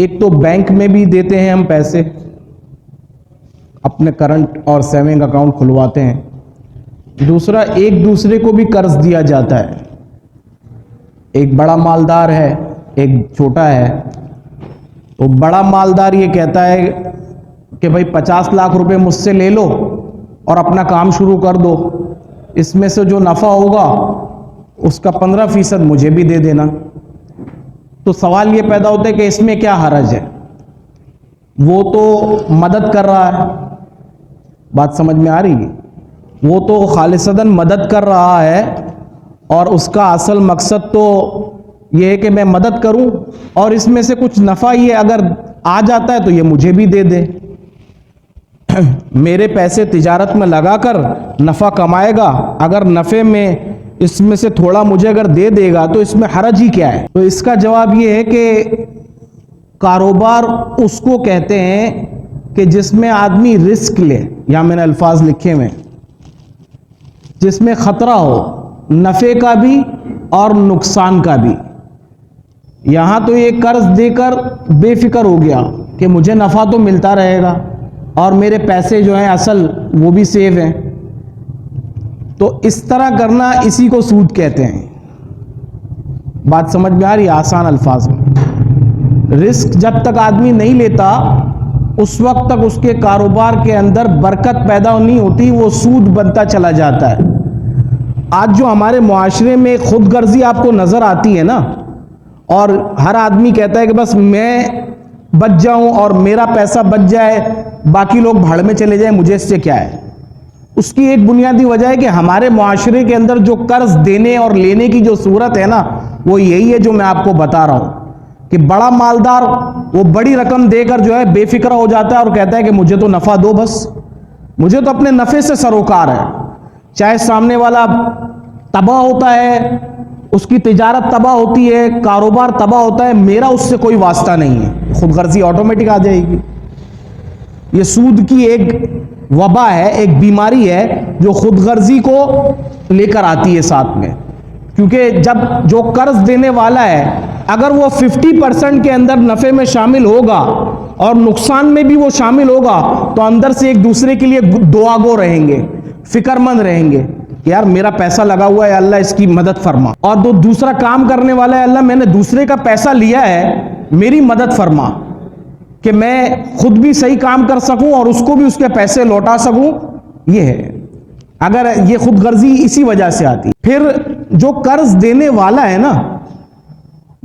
एक तो बैंक में भी देते हैं हम पैसे, अपने करंट और सेविंग अकाउंट खुलवाते हैं। दूसरा, एक दूसरे को भी कर्ज दिया जाता है। एक बड़ा मालदार है, एक छोटा है। तो बड़ा मालदार ये कहता है कि भाई 50 लाख रुपए मुझसे ले लो और अपना काम शुरू कर दो, इसमें से जो नफा होगा उसका 15% मुझे भी दे देना। तो सवाल ये पैदा होता है कि इसमें क्या हर्ज है, वो तो मदद कर रहा है। बात समझ में आ रही है? वो तो खालिसतन मदद कर रहा है और उसका असल मकसद तो ये है कि मैं मदद करूं और इसमें से कुछ नफा ये अगर आ जाता है तो ये मुझे भी दे दे। मेरे पैसे तिजारत में लगाकर नफा कमाएगा, अगर नफे में इसमें से थोड़ा मुझे अगर दे देगा तो इसमें हरज ही क्या है? तो इसका जवाब ये है कि कारोबार उसको कहते हैं कि जिसमें आदमी रिस्क ले, या मैंने अल्फाज लिखे हुए, जिसमें खतरा हो नफे का भी और नुकसान का भी। यहां तो ये कर्ज देकर बेफिक्र हो गया कि मुझे नफा तो मिलता रहेगा और मेरे पैसे जो हैं असल वो भी सेव हैं। तो इस तरह करना, इसी को सूद कहते हैं। बात समझ में आ रही है? आसान अल्फाज में, रिस्क जब तक आदमी नहीं लेता उस वक्त तक उसके कारोबार के अंदर बरकत पैदा नहीं होती, वो सूद बनता चला जाता है। आज जो हमारे मुआशरे में खुदगर्जी आपको नजर आती है ना, और हर आदमी कहता है कि बस मैं बच जाऊं और मेरा पैसा बच जाए, बाकी लोग भाड़ में चले जाएं, मुझे इससे क्या है। उसकी एक बुनियादी वजह है कि हमारे मुआशरे के अंदर जो कर्ज देने और लेने की जो सूरत है ना, वो यही है जो मैं आपको बता रहा हूं कि बड़ा मालदार वो बड़ी रकम देकर जो है बेफिक्र हो जाता है और कहता है कि मुझे तो नफा दो, बस मुझे तो अपने नफे से सरोकार है। चाहे सामने वाला तबाह होता है, उसकी तिजारत तबाह होती है, कारोबार तबाह होता है, मेरा उससे कोई वास्ता नहीं है। खुदगर्जी ऑटोमेटिक आ जाएगी। ये सूद की एक वबा है, एक बीमारी है जो खुदगर्जी को लेकर आती है साथ में। क्योंकि जब जो कर्ज देने वाला है अगर वो 50% के अंदर नफे में शामिल होगा और नुकसान में भी वो शामिल होगा, तो अंदर से एक दूसरे के लिए दुआगो रहेंगे, फिक्रमंद रहेंगे कि यार मेरा पैसा लगा हुआ है, अल्लाह इसकी मदद फरमा। और जो दूसरा काम करने वाला है, अल्लाह मैंने दूसरे का पैसा लिया है, मेरी मदद फरमा कि मैं खुद भी सही काम कर सकूं और उसको भी उसके पैसे लौटा सकूं। ये है, अगर ये खुदगर्जी इसी वजह से आती। फिर जो कर्ज देने वाला है ना,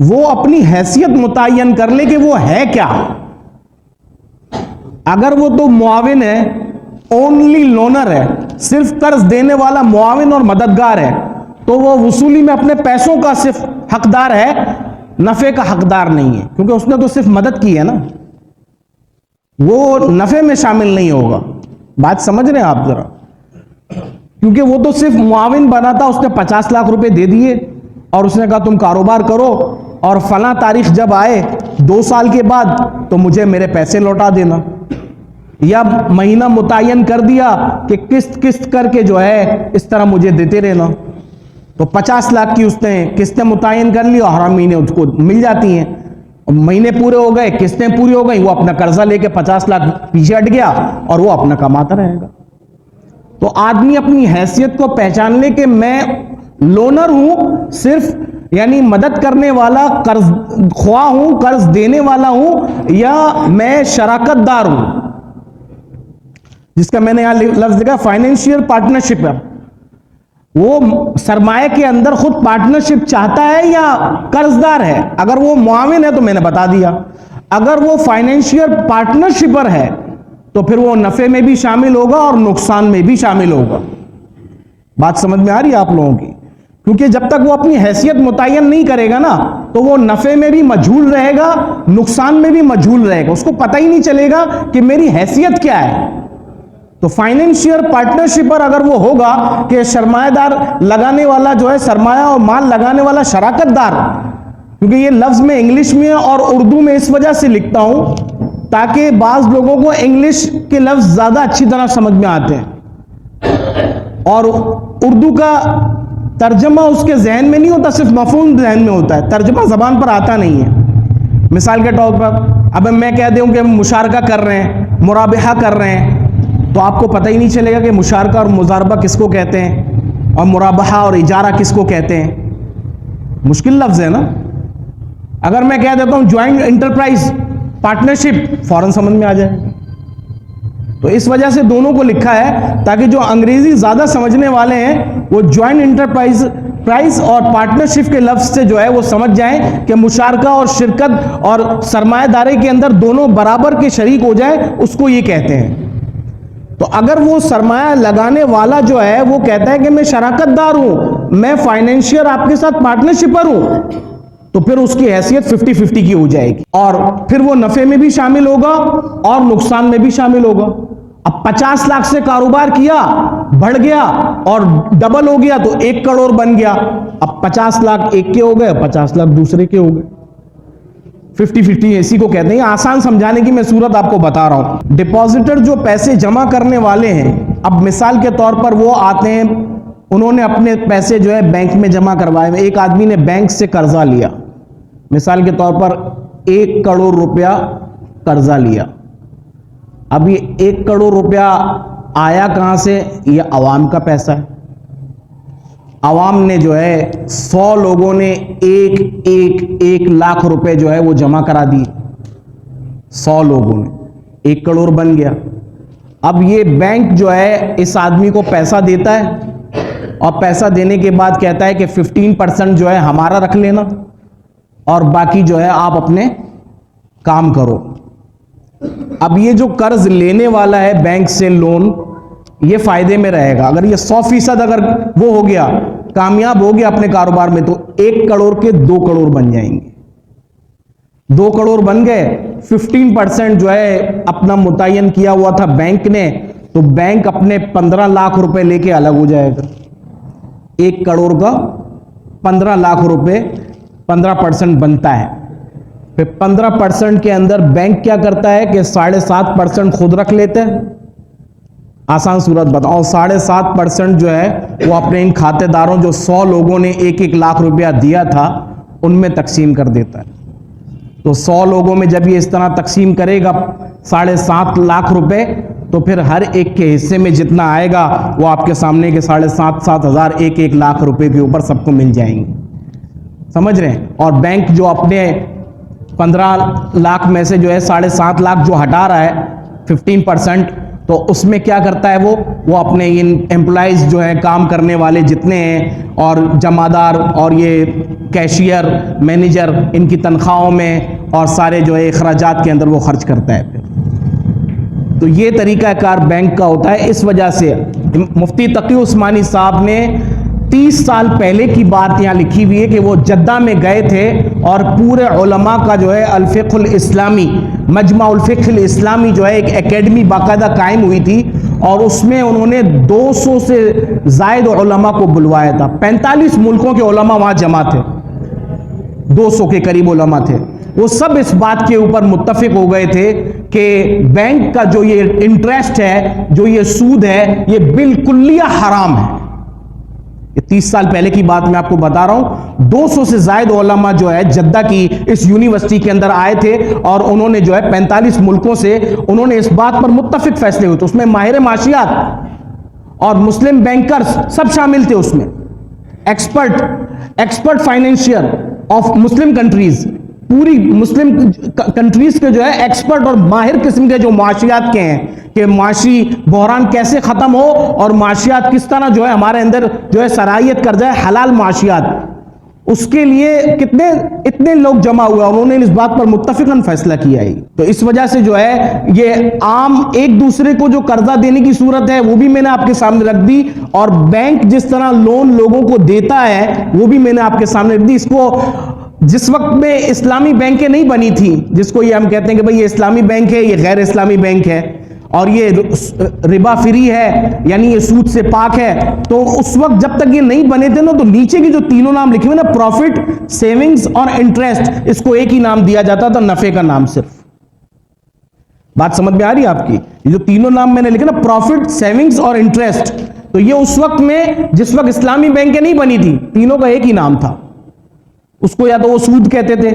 वो अपनी हैसियत मुतय्यन कर ले कि वो है क्या। अगर वो तो मुआविन है, ओनली लोनर है, सिर्फ कर्ज देने वाला मुआविन और मददगार है, तो वो वसूली में अपने पैसों का सिर्फ हकदार है, नफे का हकदार नहीं है। क्योंकि उसने तो सिर्फ मदद की है ना, वो नफे में शामिल नहीं होगा। बात समझ रहे हैं आप जरा? क्योंकि वो तो सिर्फ मुआविन बना था, उसने 50 लाख रुपए दे दिए और उसने कहा तुम कारोबार करो और फला तारीख जब आए 2 साल के बाद तो मुझे मेरे पैसे लौटा देना। या महीना मुतय्यन कर दिया कि किस्त किस्त करके जो है इस तरह मुझे देते रहना। तो 50 लाख की उसने किस्तें मुतय्यन कर ली और हर महीने उसको मिल जाती हैं। महीने पूरे हो गए, किस्तें पूरी हो गई, वो अपना कर्जा लेके 50 लाख पीछे हट गया और वो अपना कमाता रहेगा। तो आदमी अपनी हैसियत को पहचान ले कि मैं लोनर हूं, सिर्फ यानी मदद करने वाला, कर्ज ख्वाह हूं, कर्ज देने वाला हूं, या मैं शराकतदार हूं, जिसका मैंने यहां लफ्ज लिखा फाइनेंशियल पार्टनरशिप है। वो सरमाए के अंदर खुद पार्टनरशिप चाहता है या कर्जदार है। अगर वो मुआविन है तो मैंने बता दिया, अगर वो फाइनेंशियल पार्टनरशिपर है तो फिर वो नफे में भी शामिल होगा और नुकसान में भी शामिल होगा। बात समझ में आ रही है आप लोगों की? क्योंकि जब तक वो अपनी हैसियत मुतय्यन नहीं करेगा ना, तो वो नफे में भी मजहूल रहेगा, नुकसान में भी मजहूल रहेगा, उसको पता ही नहीं चलेगा कि मेरी हैसियत क्या है। तो फाइनेंशियल पार्टनरशिपर अगर वो होगा कि सरमायादार लगाने वाला जो है, सरमाया और माल लगाने वाला शराकतदार, क्योंकि ये लफ्ज मैं इंग्लिश में और उर्दू में इस वजह से लिखता हूं ताकि बाज लोगों को इंग्लिश के लफ्ज ज्यादा अच्छी तरह समझ में आते हैं और उर्दू का तर्जमा उसके जहन में नहीं होता, सिर्फ मफहूम जहन में होता है, तर्जमा जबान पर आता नहीं है। मिसाल के तौर पर अब मैं कह दूं कि हम मुशारका कर रहे हैं, मुराबहा कर रहे हैं, तो आपको पता ही नहीं चलेगा कि मुशारका और मुजारबा किसको कहते हैं और मुराबहा और इजारा किसको कहते हैं। मुश्किल लफ्ज है ना। अगर मैं कह देता हूं ज्वाइंट इंटरप्राइज, पार्टनरशिप, फौरन समझ में आ जाए। तो इस वजह से दोनों को लिखा है ताकि जो अंग्रेजी ज्यादा समझने वाले हैं वो ज्वाइंट इंटरप्राइज प्राइस और पार्टनरशिप के लफ्ज से जो है वो समझ जाएं कि मुशारका और शिरकत और सरमायादारी के अंदर दोनों बराबर के शरीक हो जाए, उसको ये कहते हैं। तो अगर वो सरमाया लगाने वाला जो है वो कहता है कि मैं शराकतदार हूं, मैं फाइनेंशियर आपके साथ पार्टनरशिपर हूं, तो फिर उसकी हैसियत 50-50 की हो जाएगी और फिर वो नफे में भी शामिल होगा और नुकसान में भी शामिल होगा। अब 50 लाख से कारोबार किया, बढ़ गया और डबल हो गया तो 1 करोड़ बन गया। अब 50 लाख एक के हो गए, 50 लाख दूसरे के हो गए। 50-50 इसी को कहते हैं। आसान समझाने की मैं सूरत आपको बता रहा हूं। डिपॉजिटर जो पैसे जमा करने वाले हैं, अब मिसाल के तौर पर वो आते हैं, उन्होंने अपने पैसे जो है बैंक में जमा करवाए। एक आदमी ने बैंक से कर्जा लिया, मिसाल के तौर पर 1 करोड़ रुपया कर्जा लिया। अब ये 1 करोड़ रुपया आया कहां से? ये अवाम का पैसा है। अवाम ने जो है 100 लोगों ने एक लाख रुपए जो है वो जमा करा दिए। 100 लोगों ने 1 करोड़ बन गया। अब ये बैंक जो है इस आदमी को पैसा देता है और पैसा देने के बाद कहता है कि 15% जो है हमारा रख लेना और बाकी जो है आप अपने काम करो। अब ये जो कर्ज लेने वाला है बैंक से लोन, ये फायदे में रहेगा। अगर ये 100% अगर वो हो गया, कामयाब हो गया अपने कारोबार में, तो 1 करोड़ के 2 करोड़ बन जाएंगे। 2 करोड़ बन गए, 15% जो है अपना मुतय्यन किया हुआ था बैंक ने, तो बैंक अपने 15 लाख रुपए लेके अलग हो जाएगा। 1 करोड़ का 15 लाख रुपए 15% बनता है। फिर 15% के अंदर बैंक क्या करता है कि 7.5% खुद रख लेते हैं। आसान सूरत बताओ, 7.5% जो है वो अपने इन खातेदारों जो 100 लोगों ने 1-1 लाख रुपया दिया था उनमें तकसीम कर देता है। तो 100 लोगों में जब ये इस तरह तकसीम करेगा 7.5 लाख रुपए, तो फिर हर एक के हिस्से में जितना आएगा वो आपके सामने के 7,500 हज़ार 1-1 लाख रुपए के ऊपर सबको मिल जाएंगे। समझ रहे हैं? और बैंक जो अपने 15 लाख में से जो है 7.5 लाख जो हटा रहा है 15%, तो उसमें क्या करता है वो अपने इन एम्प्लॉइज जो है काम करने वाले जितने हैं और जमादार और ये कैशियर, मैनेजर, इनकी तनख्वाहों में और सारे जो है अखराजात के अंदर वो खर्च करता है। फिर तो ये तरीकाकार बैंक का होता है। इस वजह से मुफ्ती तकी उस्मानी साहब ने 30 साल पहले की बात यहाँ लिखी हुई है कि वो जद्दा में गए थे और पूरे उलमा का जो है अल-फ़िक़्हुल इस्लामी, मजमा उल-फ़िक़्हुल इस्लामी जो है एक एकेडमी बाकायदा कायम हुई थी और उसमें उन्होंने 200 से ज़ायद उलमा को बुलवाया था। 45 मुल्कों के उलमा वहाँ जमा थे, 200 के करीब उलमा थे। वो सब इस बात के ऊपर मुत्तफिक हो गए थे कि बैंक का जो ये इंटरेस्ट है, जो ये सूद है, ये बिल्कुलिया हराम है। ये 30 साल पहले की बात मैं आपको बता रहा हूं। 200 से ज्यादा उलमा जो है जद्दा की इस यूनिवर्सिटी के अंदर आए थे और उन्होंने जो है 45 मुल्कों से उन्होंने इस बात पर मुत्तफिक फैसले हुए थे। उसमें माहिर माशियात और मुस्लिम बैंकर्स सब शामिल थे उसमें, expert financier of Muslim countries, पूरी मुस्लिम कंट्रीज के जो है एक्सपर्ट और माहिर किस्म के जो माशियात के हैं कि माशी बहरान कैसे खत्म हो और माशियात किस तरह जो है हमारे अंदर जो है सराहियत कर जाए, हलाल माशियात, उसके लिए इतने लोग जमा हुए और उन्होंने इस बात पर मुत्तफिकन फैसला किया है। तो इस वजह से जो है ये आम एक दूसरे को जो कर्जा देने की सूरत है वो भी मैंने आपके सामने रख दी और बैंक जिस तरह लोन लोगों को देता है वो भी मैंने आपके सामने रख दी। इसको जिस वक्त में इस्लामी बैंकें नहीं बनी थी, जिसको ये हम कहते हैं कि भाई ये इस्लामी बैंक है, ये गैर इस्लामी बैंक है और ये रिबा फ्री है, यानी ये सूद से पाक है, तो उस वक्त जब तक ये नहीं बने थे ना, तो नीचे की जो तीनों नाम लिखे हुए ना, प्रॉफिट, सेविंग्स और इंटरेस्ट, इसको एक ही नाम दिया जाता था, नफे का नाम सिर्फ। बात समझ में आ रही है आपकी? ये जो तीनों नाम मैंने लिखे ना, प्रॉफिट, सेविंग्स और इंटरेस्ट, तो ये उस वक्त में जिस वक्त इस्लामी बैंकें नहीं बनी थी, तीनों का एक ही नाम था। उसको या तो वो सूद कहते थे,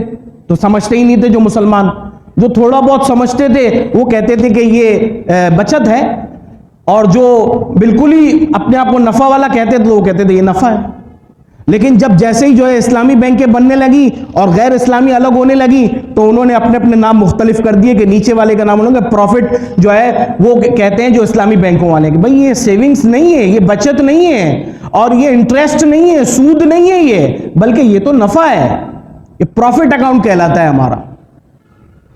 तो समझते ही नहीं थे जो मुसलमान। जो थोड़ा बहुत समझते थे वो कहते थे कि ये बचत है, और जो बिल्कुल ही अपने आप को नफा वाला कहते थे वो कहते थे ये नफा है। लेकिन जब जैसे ही जो है इस्लामी बैंकें बनने लगी और गैर इस्लामी अलग होने लगी, तो उन्होंने अपने अपने नाम मुख्तलिफ कर दिए कि नीचे वाले का नाम उन्होंने प्रॉफिट जो है वो कहते हैं जो इस्लामी बैंकों वाले के। भाई ये सेविंग्स नहीं है, ये बचत नहीं है, और ये इंटरेस्ट नहीं है, सूद नहीं है ये, बल्कि ये तो नफा है, ये प्रॉफिट अकाउंट कहलाता है हमारा।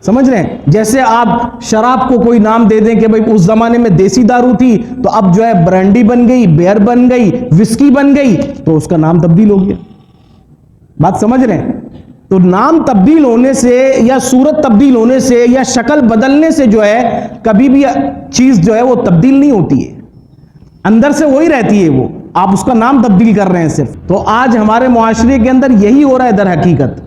समझ रहे हैं? जैसे आप शराब को कोई नाम दे दें कि भाई उस जमाने में देसी दारू थी, तो अब जो है ब्रांडी बन गई, बियर बन गई, विस्की बन गई, तो उसका नाम तब्दील हो गया। बात समझ रहे हैं? तो नाम तब्दील होने से या सूरत तब्दील होने से या शक्ल बदलने से जो है कभी भी चीज जो है वो तब्दील नहीं होती है, अंदर से वही रहती है वो, आप उसका नाम तब्दील कर रहे हैं सिर्फ। तो आज हमारे मुआशरे के अंदर यही हो रहा है दर हकीकत।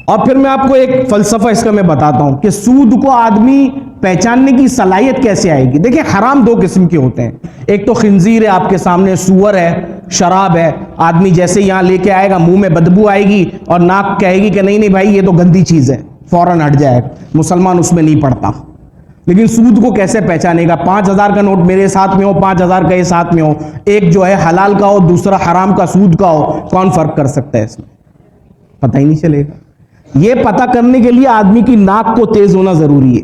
और फिर मैं आपको एक फलसफा इसका मैं बताता हूं कि सूद को आदमी पहचानने की सलाहियत कैसे आएगी। देखिए, हराम दो किस्म के होते हैं, एक तो खिंजीर है आपके सामने, सूअर है, शराब है। आदमी जैसे यहां लेके आएगा मुंह में बदबू आएगी और नाक कहेगी कि नहीं नहीं भाई ये तो गंदी चीज है, फौरन हट जाएगा, मुसलमान उसमें नहीं पड़ता। लेकिन सूद को कैसे पहचानेगा? 5,000 का नोट मेरे साथ में हो, 5,000 का ये साथ में हो, एक जो है हलाल का हो, दूसरा हराम का सूद का हो, कौन फर्क कर सकता है इसमें? पता ही नहीं चलेगा। ये पता करने के लिए आदमी की नाक को तेज होना जरूरी है।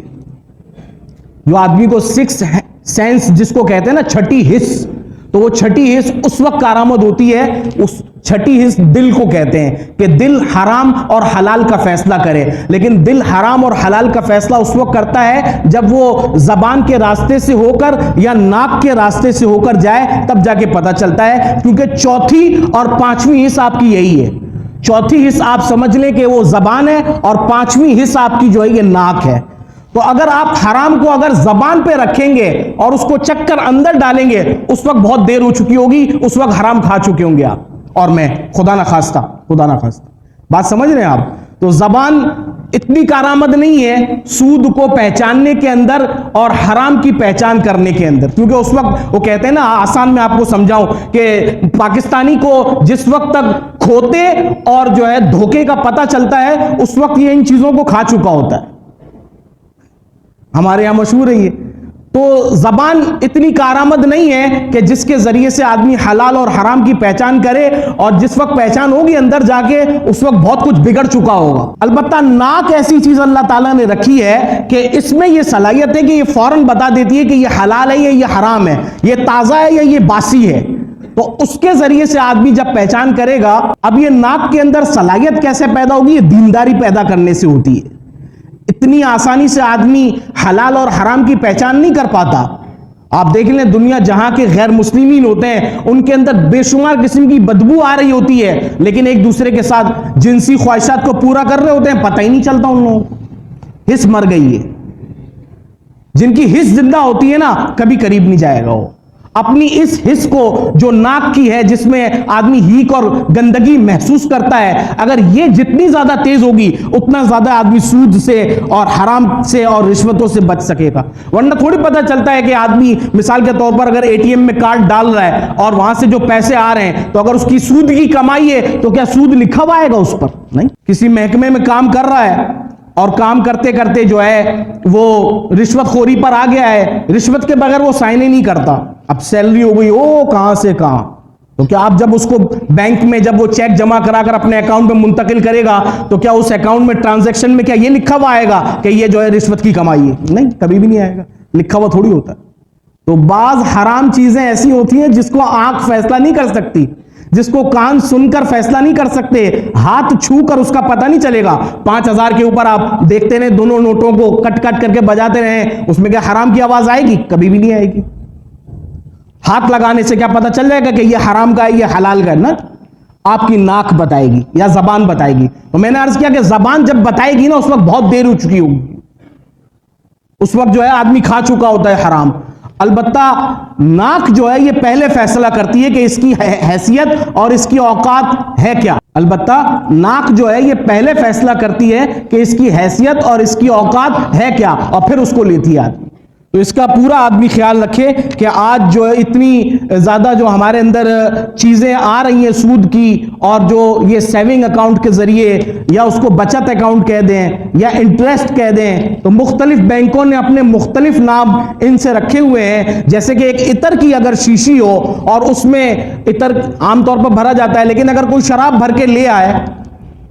जो आदमी को सिक्स सेंस जिसको कहते हैं ना, छठी हिस्स, तो वो छठी हिस्स उस वक्त कारामद होती है, उस छठी हिस्स दिल को कहते हैं कि दिल हराम और हलाल का फैसला करे। लेकिन दिल हराम और हलाल का फैसला उस वक्त करता है जब वो जबान के रास्ते से होकर या नाक के रास्ते से होकर जाए, तब जाके पता चलता है। क्योंकि चौथी और पांचवी हिस्स आपकी यही है। चौथी हिस्स आप समझ लें कि वो जबान है, और पांचवी हिस्स आपकी जो है ये नाक है। तो अगर आप हराम को अगर जबान पे रखेंगे और उसको चक्कर अंदर डालेंगे, उस वक्त बहुत देर हो चुकी होगी, उस वक्त हराम खा चुके होंगे आप और मैं, खुदा ना खास्ता, खुदा ना खास्ता। बात समझ रहे हैं आप? तो जबान इतनी कारामद नहीं है सूद को पहचानने के अंदर और हराम की पहचान करने के अंदर। क्योंकि उस वक्त वो कहते हैं ना, आसान में आपको समझाऊं कि पाकिस्तानी को जिस वक्त तक खोते और जो है धोखे का पता चलता है, उस वक्त ये इन चीजों को खा चुका होता है। हमारे यहां मशहूर है ये। तो जबान इतनी कारामद नहीं है कि जिसके जरिए से आदमी हलाल और हराम की पहचान करे, और जिस वक्त पहचान होगी अंदर जाके उस वक्त बहुत कुछ बिगड़ चुका होगा। अलबत्ता नाक ऐसी चीज अल्लाह ताला ने रखी है कि इसमें यह सलाहियत है कि ये फौरन बता देती है कि ये हलाल है या ये हराम है, ये ताजा है या ये बासी है। तो उसके जरिए से आदमी जब पहचान करेगा। अब ये नाक के अंदर सलाहियत कैसे पैदा होगी? ये दीनदारी पैदा करने से होती है। इतनी आसानी से आदमी हलाल और हराम की पहचान नहीं कर पाता। आप देख लें, दुनिया जहां के गैर मुस्लिमीन होते हैं उनके अंदर बेशुमार किस्म की बदबू आ रही होती है, लेकिन एक दूसरे के साथ जिनसी ख्वाहिशात को पूरा कर रहे होते हैं, पता ही नहीं चलता उन लोगों को। हिस्स मर गई है। जिनकी हिस्स जिंदा होती है ना, कभी करीब नहीं जाएगा वो अपनी इस हिस्स को जो नाक की है, जिसमें आदमी हीक और गंदगी महसूस करता है। अगर ये जितनी ज्यादा तेज होगी, उतना ज्यादा आदमी सूद से और हराम से और रिश्वतों से बच सकेगा। वरना थोड़ी पता चलता है कि आदमी मिसाल के तौर पर अगर एटीएम में कार्ड डाल रहा है और वहां से जो पैसे आ रहे हैं, तो अगर उसकी सूद की कमाई है तो क्या सूद लिखा हुआ आएगा उस पर? नहीं। किसी महकमे में काम कर रहा है और काम करते करते जो है वो रिश्वतखोरी पर आ गया है, रिश्वत के बगैर वो साइन ही नहीं करता। अब सैलरी हो गई, ओ कहां से कहां। तो क्या आप जब उसको बैंक में जब वो चेक जमा कराकर अपने अकाउंट में मुंतकिल करेगा, तो क्या उस अकाउंट में ट्रांजैक्शन में क्या ये लिखा हुआ आएगा कि ये जो है रिश्वत की कमाई है? नहीं, कभी भी नहीं आएगा, लिखा हुआ थोड़ी होता है। तो बाज हराम चीजें ऐसी होती हैं जिसको आंख फैसला नहीं कर सकती, जिसको कान सुनकर फैसला नहीं कर सकते, हाथ छू कर उसका पता नहीं चलेगा। 5,000 के ऊपर आप देखते रहे, दोनों नोटों को कट कट करके बजाते रहे, उसमें क्या हराम की आवाज आएगी? कभी भी नहीं आएगी। हाथ लगाने से क्या पता चल जाएगा कि ये हराम का है, ये हलाल का है? ना, आपकी नाक बताएगी या जबान बताएगी। तो मैंने अर्ज किया कि जबान जब बताएगी ना, उस वक्त बहुत देर हो चुकी होगी, उस वक्त जो है आदमी खा चुका होता है हराम। अलबत्ता नाक जो है ये पहले फैसला करती है कि इसकी हैसियत और इसकी औकात है क्या। अलबत्ता नाक जो है ये पहले फैसला करती है कि इसकी हैसियत और इसकी औकात है क्या, और फिर उसको लेती है आदमी। तो इसका पूरा आदमी ख्याल रखे कि आज जो है इतनी ज्यादा जो हमारे अंदर चीजें आ रही हैं सूद की, और जो ये सेविंग अकाउंट के जरिए या उसको बचत अकाउंट कह दें या इंटरेस्ट कह दें, तो मुख्तलिफ बैंकों ने अपने मुख्तलिफ नाम इनसे रखे हुए हैं। जैसे कि एक इतर की अगर शीशी हो और उसमें इतर आमतौर पर भरा जाता है, लेकिन अगर कोई शराब भर के ले आए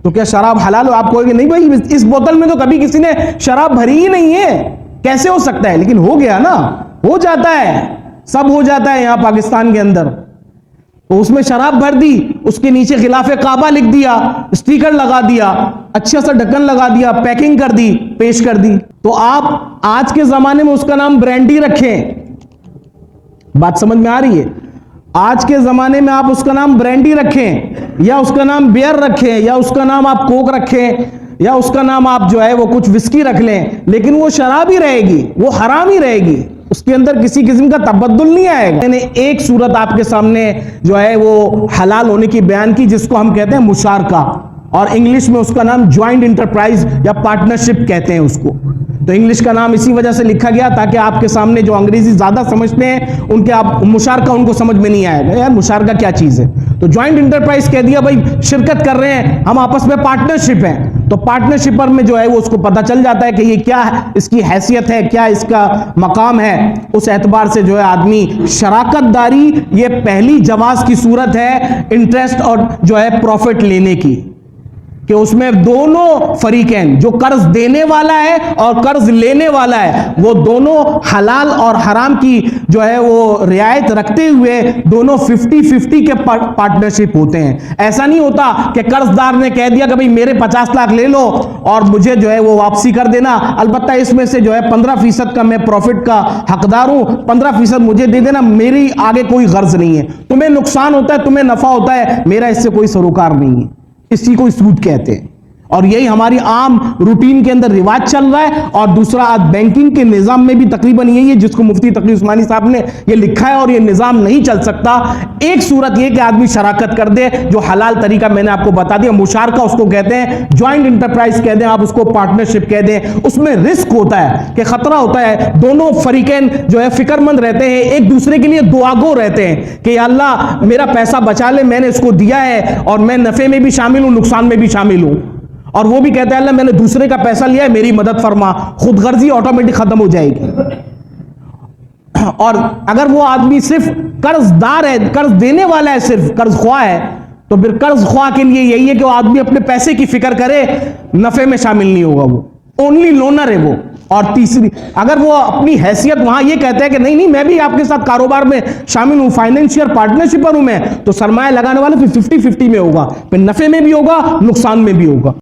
तो क्या शराब हलाल हो? आप कहोगे नहीं भाई, इस बोतल में तो कभी किसी ने शराब भरी ही नहीं है, कैसे हो सकता है? लेकिन हो गया ना, हो जाता है, सब हो जाता है यहां पाकिस्तान के अंदर। तो उसमें शराब भर दी, उसके नीचे खिलाफे काबा लिख दिया, स्टिकर लगा दिया, अच्छा सा ढक्कन लगा दिया, पैकिंग कर दी, पेश कर दी। तो आप आज के जमाने में उसका नाम ब्रांडी रखें, बात समझ में आ रही है? आज के जमाने में आप उसका नाम ब्रांडी रखें या उसका नाम बियर रखें या उसका नाम आप कोक रखें या उसका नाम आप जो है वो कुछ विस्की रख लें, लेकिन वो शराब ही रहेगी, वो हराम ही रहेगी, उसके अंदर किसी किस्म का तबद्दुल नहीं आएगा। मैंने एक सूरत आपके सामने जो है वो हलाल होने की बयान की, जिसको हम कहते हैं मुशारका, और इंग्लिश में उसका नाम ज्वाइंट इंटरप्राइज या पार्टनरशिप कहते हैं उसको। तो इंग्लिश का नाम इसी वजह से लिखा गया ताकि आपके सामने जो अंग्रेजी ज्यादा समझते हैं उनके आप मुशारका उनको समझ में नहीं आएगा, यार मुशारका क्या चीज है। तो ज्वाइंट इंटरप्राइज कह दिया, भाई शिरकत कर रहे हैं हम, आपस में पार्टनरशिप है। तो पार्टनरशिप में जो है वो उसको पता चल जाता है कि ये क्या है, इसकी हैसियत है, क्या इसका मकाम है। उस एतबार से जो है आदमी शराकतदारी ये पहली जवाज की सूरत है इंटरेस्ट और जो है प्रॉफिट लेने की, कि उसमें दोनों फरीकैन, जो कर्ज देने वाला है और कर्ज लेने वाला है, वो दोनों हलाल और हराम की जो है वो रियायत रखते हुए दोनों 50-50 के पार्टनरशिप होते हैं। ऐसा नहीं होता कि कर्जदार ने कह दिया कि भाई मेरे 50 लाख ले लो और मुझे जो है वो वापसी कर देना, अलबत्ता इसमें से जो है 15% का मैं प्रॉफिट का हकदार हूं, 15% मुझे दे देना, मेरी आगे कोई गर्ज नहीं है। तुम्हें नुकसान होता है, तुम्हें नफा होता है, मेरा इससे कोई सरोकार नहीं है। इसी को सूद कहते हैं, और यही हमारी आम रूटीन के अंदर रिवाज चल रहा है। और दूसरा, आज बैंकिंग के निजाम में भी तकरीबन यही है जिसको मुफ्ती तकी उस्मानी साहब ने ये लिखा है, और ये निजाम नहीं चल सकता। एक सूरत ये कि आदमी शराकत कर दे, जो हलाल तरीका मैंने आपको बता दिया, मुशारका उसको कहते हैं, ज्वाइंट इंटरप्राइज कह दें, आप उसको पार्टनरशिप कह दें। उसमें रिस्क होता है कि खतरा होता है, दोनों फरीकैन जो है फिक्रमंद रहते हैं, एक दूसरे के लिए दुआगो रहते हैं कि अल्लाह मेरा पैसा बचा ले, मैंने इसको दिया है और मैं नफे में भी शामिल हूं, नुकसान में भी शामिल हूं। और वो भी कहता है अल्लाह मैंने दूसरे का पैसा लिया है, मेरी मदद फरमा, खुदगर्जी ऑटोमेटिक खत्म हो जाएगी। और अगर वो आदमी सिर्फ कर्जदार है, कर्ज देने वाला है, सिर्फ कर्ज ख्वाह है, तो फिर कर्ज ख्वाह के लिए यही है कि वो आदमी अपने पैसे की फिक्र करे, नफे में शामिल नहीं होगा, वो ओनली लोनर है वो। और तीसरी, अगर वो अपनी हैसियत वहां ये कहता है कि नहीं नहीं मैं भी आपके साथ कारोबार में शामिल हूं, फाइनेंशियल पार्टनरशिप पर हूं मैं, तो सरमाया लगाने वाला फिर 50-50 में होगा, फिर नफे में भी होगा, नुकसान में भी होगा।